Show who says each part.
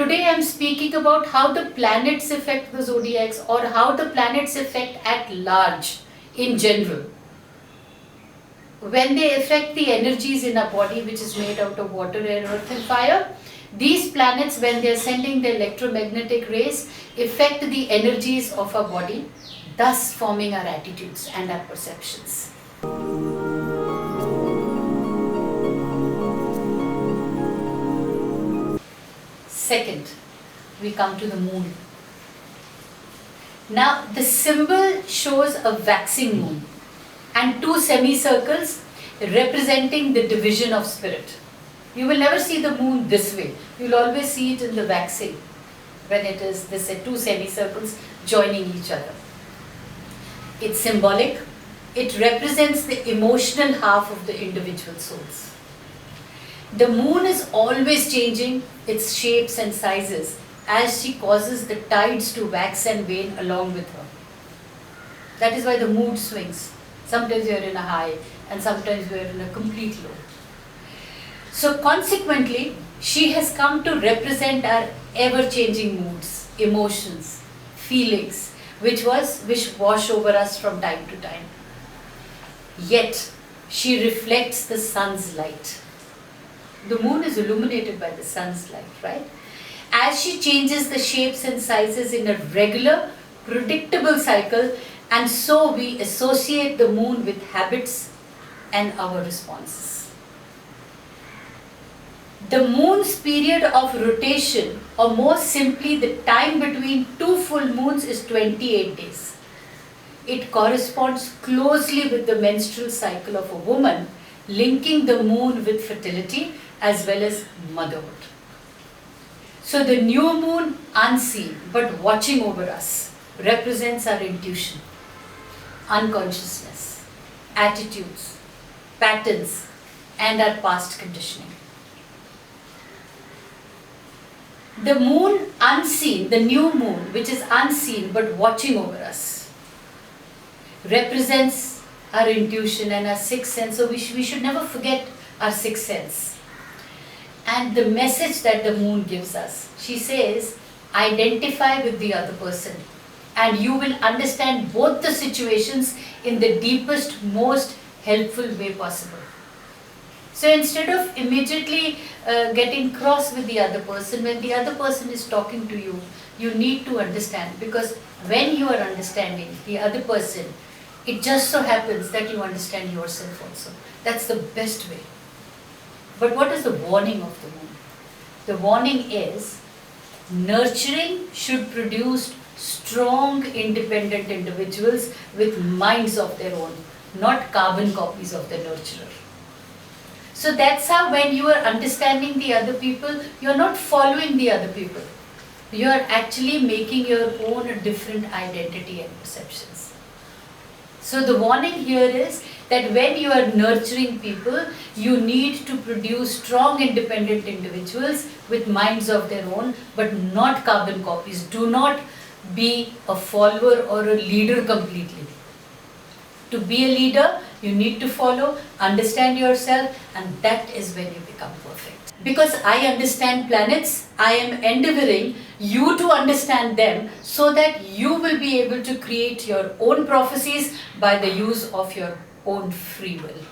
Speaker 1: Today I am speaking about how the planets affect the zodiacs, or how the planets affect at large in general. When they affect the energies in our body, which is made out of water, air, earth and fire, these planets, when they are sending the electromagnetic rays, affect the energies of our body, thus forming our attitudes and our perceptions. Second, we come to the moon. Now, the symbol shows a waxing moon and two semicircles representing the division of spirit. You will never see the moon this way. You will always see it in the waxing, when it is this two semicircles joining each other. It's symbolic. It represents the emotional half of the individual souls. The moon is always changing its shapes and sizes as she causes the tides to wax and wane along with her. That is why the mood swings. Sometimes you are in a high and sometimes you are in a complete low. So consequently, she has come to represent our ever-changing moods, emotions, feelings, which wash over us from time to time. Yet, she reflects the sun's light. The moon is illuminated by the sun's light, right? As she changes the shapes and sizes in a regular, predictable cycle, and so we associate the moon with habits and our responses. The moon's period of rotation, or more simply the time between two full moons, is 28 days. It corresponds closely with the menstrual cycle of a woman, linking the moon with fertility as well as motherhood. So the new moon, unseen but watching over us, represents our intuition, unconsciousness, attitudes, patterns, and our past conditioning. The moon unseen, the new moon, which is unseen but watching over us, represents our intuition and our sixth sense. So we should never forget our sixth sense. And the message that the moon gives us, she says, identify with the other person and you will understand both the situations in the deepest, most helpful way possible. So instead of immediately getting cross with the other person, when the other person is talking to you, you need to understand, because when you are understanding the other person, it just so happens that you understand yourself also. That's the best way. But what is the warning of the moon? The warning is, nurturing should produce strong, independent individuals with minds of their own, not carbon copies of the nurturer. So that's how, when you are understanding the other people, you are not following the other people. You are actually making your own different identity and perceptions. So the warning here is that when you are nurturing people, you need to produce strong, independent individuals with minds of their own, but not carbon copies. Do not be a follower or a leader completely. To be a leader, you need to follow, understand yourself, and that is when you become perfect. Because I understand planets, I am endeavoring you to understand them so that you will be able to create your own prophecies by the use of your own free will.